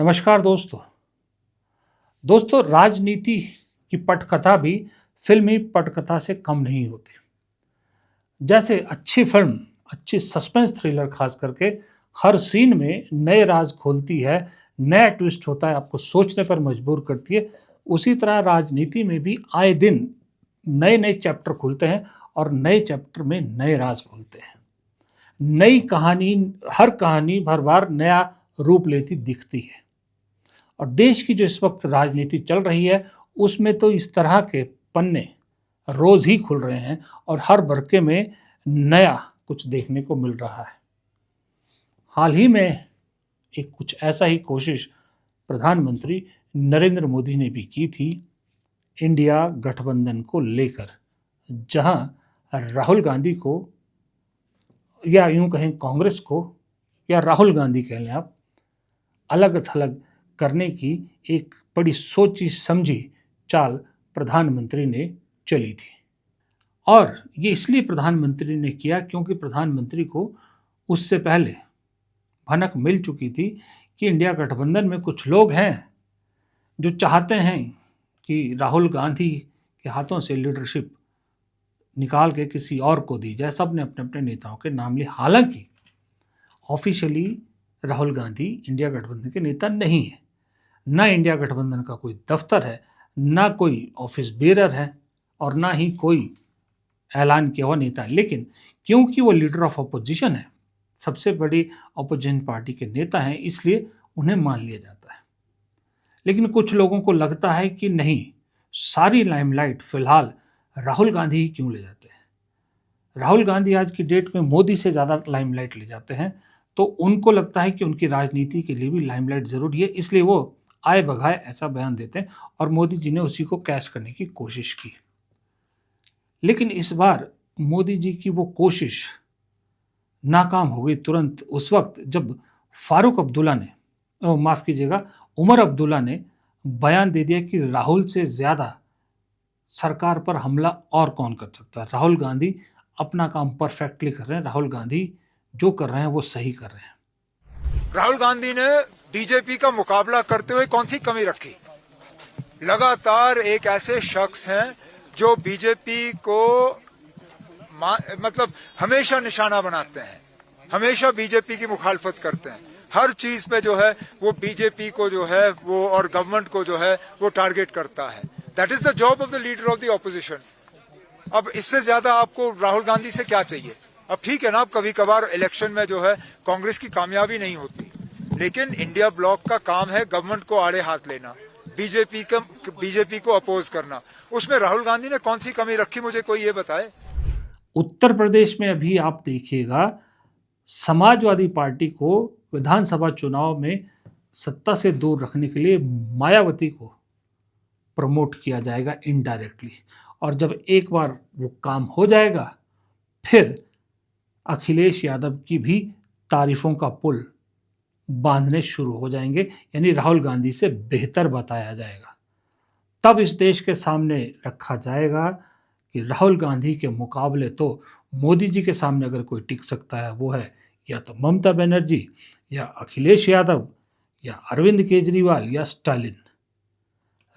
नमस्कार दोस्तों राजनीति की पटकथा भी फिल्मी पटकथा से कम नहीं होती। जैसे अच्छी फिल्म, अच्छी सस्पेंस थ्रिलर खास करके हर सीन में नए राज खोलती है, नया ट्विस्ट होता है, आपको सोचने पर मजबूर करती है। उसी तरह राजनीति में भी आए दिन नए नए चैप्टर खुलते हैं और नए चैप्टर में नए राज खुलते हैं। नई कहानी, हर कहानी हर बार नया रूप लेती दिखती है। और देश की जो इस वक्त राजनीति चल रही है उसमें तो इस तरह के पन्ने रोज ही खुल रहे हैं और हर बरके में नया कुछ देखने को मिल रहा है। हाल ही में एक कुछ ऐसा ही कोशिश प्रधानमंत्री नरेंद्र मोदी ने भी की थी इंडिया गठबंधन को लेकर, जहां राहुल गांधी को, या यूं कहें कांग्रेस को, या राहुल गांधी कह लें आप, अलग थलग करने की एक बड़ी सोची समझी चाल प्रधानमंत्री ने चली थी। और ये इसलिए प्रधानमंत्री ने किया क्योंकि प्रधानमंत्री को उससे पहले भनक मिल चुकी थी कि इंडिया गठबंधन में कुछ लोग हैं जो चाहते हैं कि राहुल गांधी के हाथों से लीडरशिप निकाल के किसी और को दी जाए। सब ने अपने अपने नेताओं के नाम लिए। हालांकि ऑफिशियली राहुल गांधी इंडिया गठबंधन के नेता नहीं है, ना इंडिया गठबंधन का कोई दफ्तर है, ना कोई ऑफिस बेरर है और ना ही कोई ऐलान किया हुआ नेता है। लेकिन क्योंकि वो लीडर ऑफ अपोजिशन है, सबसे बड़ी अपोजिशन पार्टी के नेता हैं, इसलिए उन्हें मान लिया जाता है। लेकिन कुछ लोगों को लगता है कि नहीं, सारी लाइमलाइट फिलहाल राहुल गांधी ही क्यों ले जाते हैं। राहुल गांधी आज की डेट में मोदी से ज़्यादा लाइमलाइट ले जाते हैं, तो उनको लगता है कि उनकी राजनीति के लिए भी लाइमलाइट ज़रूरी है, इसलिए वो आए बघाए ऐसा बयान देते हैं और मोदी जी ने उसी को कैश करने की कोशिश की। लेकिन इस बार मोदी जी की वो कोशिश नाकाम हो गई तुरंत उस वक्त जब फारूक अब्दुल्ला ने, माफ़ कीजिएगा, उमर अब्दुल्ला ने बयान दे दिया कि राहुल से ज़्यादा सरकार पर हमला और कौन कर सकता है। राहुल गांधी अपना काम परफेक्टली कर रहे हैं, राहुल गांधी जो कर रहे हैं वो सही कर रहे हैं। राहुल गांधी ने बीजेपी का मुकाबला करते हुए कौन सी कमी रखी? लगातार एक ऐसे शख्स हैं जो बीजेपी को मतलब हमेशा निशाना बनाते हैं, हमेशा बीजेपी की मुखालफत करते हैं, हर चीज पे जो है वो बीजेपी को जो है वो और गवर्नमेंट को जो है वो टारगेट करता है। That is the job of the leader of the opposition. अब इससे ज्यादा आपको राहुल गांधी से क्या चाहिए? अब ठीक है ना, अब कभी कभार इलेक्शन में जो है कांग्रेस की कामयाबी नहीं होती, लेकिन इंडिया ब्लॉक का काम है गवर्नमेंट को आड़े हाथ लेना, बीजेपी को अपोज करना। उसमें राहुल गांधी ने कौन सी कमी रखी, मुझे कोई ये बताए। उत्तर प्रदेश में अभी आप देखिएगा, समाजवादी पार्टी को विधानसभा चुनाव में सत्ता से दूर रखने के लिए मायावती को प्रमोट किया जाएगा इनडायरेक्टली, और जब एक बार वो काम हो जाएगा फिर अखिलेश यादव की भी तारीफों का पुल बांधने शुरू हो जाएंगे, यानी राहुल गांधी से बेहतर बताया जाएगा। तब इस देश के सामने रखा जाएगा कि राहुल गांधी के मुकाबले तो मोदी जी के सामने अगर कोई टिक सकता है वो है या तो ममता बनर्जी, या अखिलेश यादव, या अरविंद केजरीवाल, या स्टालिन।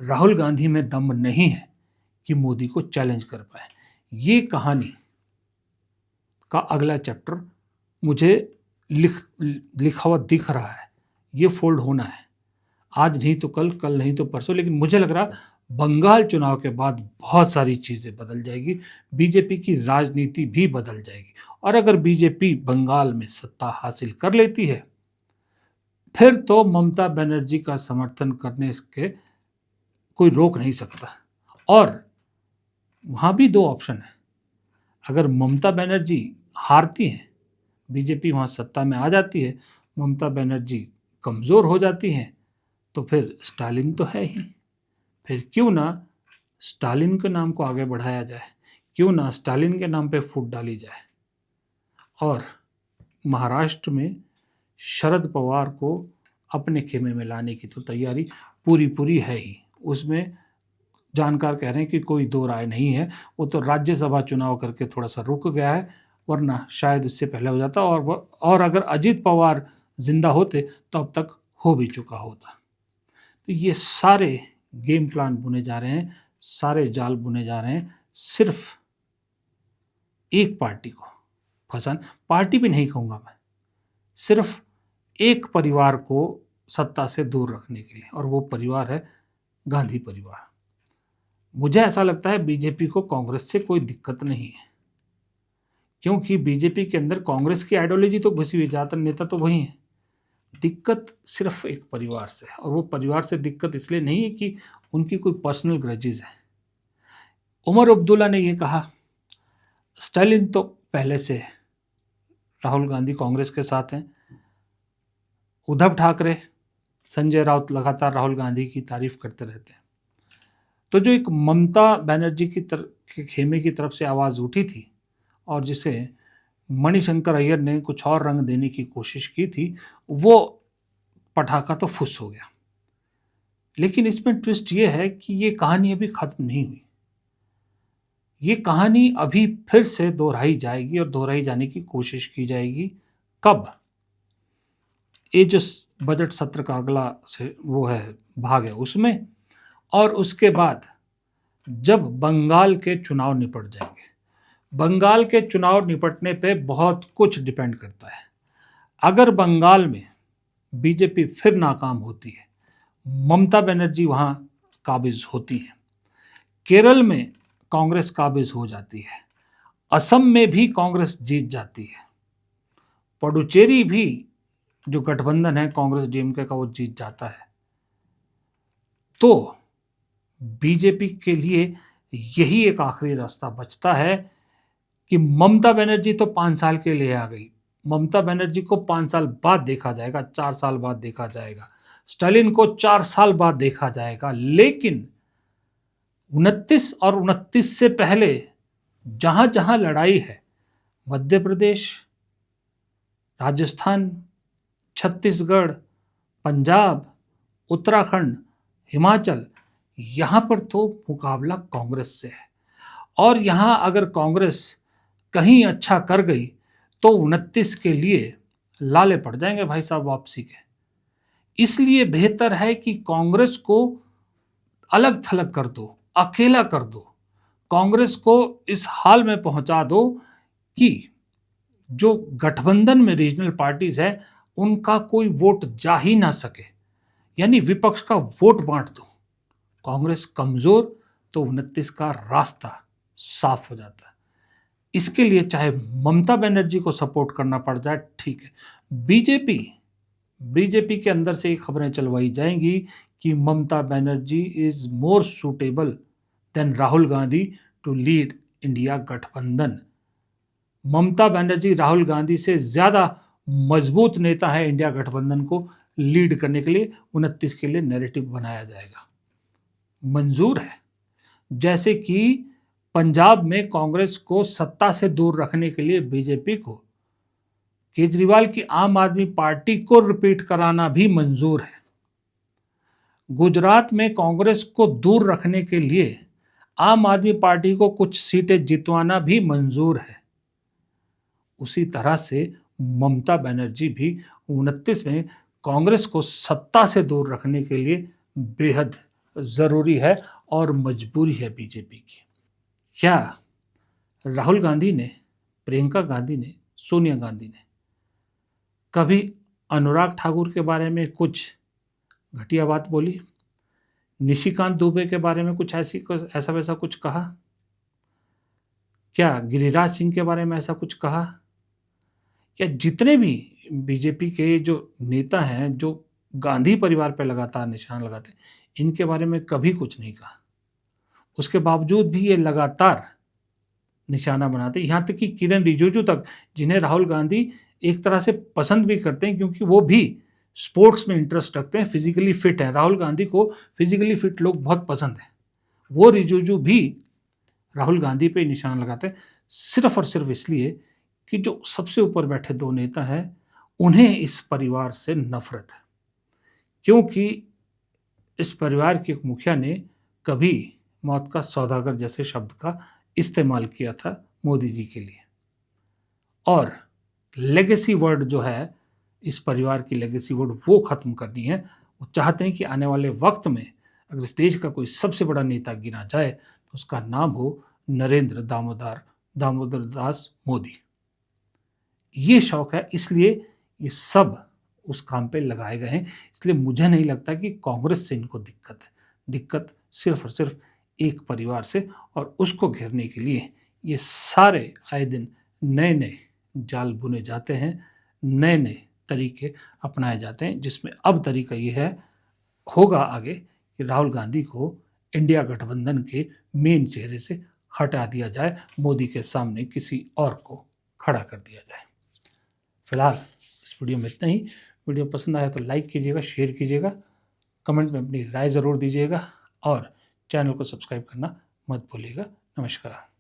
राहुल गांधी में दम नहीं है कि मोदी को चैलेंज कर पाए। ये कहानी का अगला चैप्टर मुझे लिखा हुआ दिख रहा है, ये फोल्ड होना है। आज नहीं तो कल, कल नहीं तो परसों, लेकिन मुझे लग रहा बंगाल चुनाव के बाद बहुत सारी चीज़ें बदल जाएगी, बीजेपी की राजनीति भी बदल जाएगी। और अगर बीजेपी बंगाल में सत्ता हासिल कर लेती है फिर तो ममता बनर्जी का समर्थन करने के कोई रोक नहीं सकता। और वहाँ भी दो ऑप्शन है, अगर ममता बनर्जी हारती हैं, बीजेपी वहाँ सत्ता में आ जाती है, ममता बनर्जी कमज़ोर हो जाती हैं, तो फिर स्टालिन तो है ही। फिर क्यों ना स्टालिन के नाम को आगे बढ़ाया जाए, क्यों ना स्टालिन के नाम पे फूट डाली जाए। और महाराष्ट्र में शरद पवार को अपने खेमे में लाने की तो तैयारी पूरी है ही। उसमें जानकार कह रहे हैं कि कोई दो राय नहीं है, वो तो राज्यसभा चुनाव करके थोड़ा सा रुक गया है, वरना शायद उससे पहले हो जाता। और अगर अजित पवार जिंदा होते तो अब तक हो भी चुका होता। तो ये सारे गेम प्लान बुने जा रहे हैं, सारे जाल बुने जा रहे हैं सिर्फ एक पार्टी को फंसान, पार्टी भी नहीं कहूँगा मैं, सिर्फ एक परिवार को सत्ता से दूर रखने के लिए, और वो परिवार है गांधी परिवार। मुझे ऐसा लगता है बीजेपी को कांग्रेस से कोई दिक्कत नहीं है, क्योंकि बीजेपी के अंदर कांग्रेस की आइडियोलॉजी तो घुसी हुई, ज़्यादातर नेता तो वही है। दिक्कत सिर्फ एक परिवार से, और वो परिवार से दिक्कत इसलिए नहीं है कि उनकी कोई पर्सनल ग्रजेज है। उमर अब्दुल्ला ने ये कहा, स्टालिन तो पहले से राहुल गांधी कांग्रेस के साथ हैं, उद्धव ठाकरे, संजय राउत लगातार राहुल गांधी की तारीफ करते रहते हैं। तो जो एक ममता बनर्जी के खेमे की तरफ से आवाज़ उठी थी और जिसे मणिशंकर अय्यर ने कुछ और रंग देने की कोशिश की थी, वो पटाखा तो फुस हो गया। लेकिन इसमें ट्विस्ट ये है कि ये कहानी अभी ख़त्म नहीं हुई। ये कहानी अभी फिर से दोहराई जाएगी और दोहराई जाने की कोशिश की जाएगी। कब? ये जो बजट सत्र का अगला से वो है भाग है उसमें, और उसके बाद जब बंगाल के चुनाव निपट जाएंगे। बंगाल के चुनाव निपटने पे बहुत कुछ डिपेंड करता है। अगर बंगाल में बीजेपी फिर नाकाम होती है, ममता बनर्जी वहाँ काबिज होती है, केरल में कांग्रेस काबिज हो जाती है, असम में भी कांग्रेस जीत जाती है, पुडुचेरी भी जो गठबंधन है कांग्रेस डीएमके का वो जीत जाता है, तो बीजेपी के लिए यही एक आखिरी रास्ता बचता है कि ममता बनर्जी तो 5 साल के लिए आ गई, ममता बनर्जी को 5 साल बाद देखा जाएगा, 4 साल बाद देखा जाएगा, स्टालिन को 4 साल बाद देखा जाएगा। लेकिन 29 और 29 से पहले जहां जहां लड़ाई है, मध्य प्रदेश, राजस्थान, छत्तीसगढ़, पंजाब, उत्तराखंड, हिमाचल, यहाँ पर तो मुकाबला कांग्रेस से है। और यहाँ अगर कांग्रेस कहीं अच्छा कर गई तो 29 के लिए लाले पड़ जाएंगे भाई साहब वापसी के। इसलिए बेहतर है कि कांग्रेस को अलग थलग कर दो, अकेला कर दो, कांग्रेस को इस हाल में पहुंचा दो कि जो गठबंधन में रीजनल पार्टीज है उनका कोई वोट जा ही ना सके, यानी विपक्ष का वोट बांट दो। कांग्रेस कमजोर तो 29 का रास्ता साफ हो जाता है। इसके लिए चाहे ममता बनर्जी को सपोर्ट करना पड़ जाए, ठीक है। बीजेपी के अंदर से ये खबरें चलवाई जाएंगी कि Mamata Banerjee is more suitable than Rahul Gandhi to lead India गठबंधन। ममता बनर्जी राहुल गांधी से ज़्यादा मजबूत नेता है इंडिया गठबंधन को लीड करने के लिए। 29 के लिए नैरेटिव बनाया जाएगा, मंजूर है। जैसे कि पंजाब में कांग्रेस को सत्ता से दूर रखने के लिए बीजेपी को केजरीवाल की आम आदमी पार्टी को रिपीट कराना भी मंजूर है। गुजरात में कांग्रेस को दूर रखने के लिए आम आदमी पार्टी को कुछ सीटें जितवाना भी मंजूर है। उसी तरह से ममता बनर्जी भी 29 में कांग्रेस को सत्ता से दूर रखने के लिए बेहद ज़रूरी है और मजबूरी है बीजेपी की। क्या राहुल गांधी ने, प्रियंका गांधी ने, सोनिया गांधी ने कभी अनुराग ठाकुर के बारे में कुछ घटिया बात बोली? निशिकांत दुबे के बारे में कुछ ऐसा वैसा कुछ कहा? क्या गिरिराज सिंह के बारे में ऐसा कुछ कहा? या जितने भी बीजेपी के जो नेता हैं जो गांधी परिवार पर लगातार निशान लगाते हैं, इनके बारे में कभी कुछ नहीं कहा। उसके बावजूद भी ये लगातार निशाना बनाते, यहाँ तक कि किरण रिजिजू तक, जिन्हें राहुल गांधी एक तरह से पसंद भी करते हैं क्योंकि वो भी स्पोर्ट्स में इंटरेस्ट रखते हैं, फिजिकली फिट हैं। राहुल गांधी को फिजिकली फिट लोग बहुत पसंद हैं। वो रिजिजू भी राहुल गांधी पे निशाना लगाते हैं, सिर्फ और सिर्फ इसलिए कि जो सबसे ऊपर बैठे दो नेता हैं उन्हें इस परिवार से नफरत है, क्योंकि इस परिवार के एक मुखिया ने कभी मौत का सौदागर जैसे शब्द का इस्तेमाल किया था मोदी जी के लिए। और लेगेसी वर्ड जो है इस परिवार की लेगेसी वो ख़त्म करनी है। वो चाहते हैं कि आने वाले वक्त में अगर इस देश का कोई सबसे बड़ा नेता गिना जाए तो उसका नाम हो नरेंद्र दामोदर दास मोदी। ये शौक है, इसलिए ये सब उस काम पे लगाए गए हैं। इसलिए मुझे नहीं लगता कि कांग्रेस से इनको दिक्कत है। दिक्कत सिर्फ और सिर्फ एक परिवार से, और उसको घेरने के लिए ये सारे आए दिन नए-नए जाल बुने जाते हैं, नए-नए तरीके अपनाए जाते हैं, जिसमें अब तरीका ये है होगा आगे कि राहुल गांधी को इंडिया गठबंधन के मेन चेहरे से हटा दिया जाए, मोदी के सामने किसी और को खड़ा कर दिया जाए। फिलहाल इस वीडियो में इतना ही। वीडियो पसंद आया तो लाइक कीजिएगा, शेयर कीजिएगा, कमेंट में अपनी राय ज़रूर दीजिएगा और चैनल को सब्सक्राइब करना मत भूलिएगा। नमस्कार।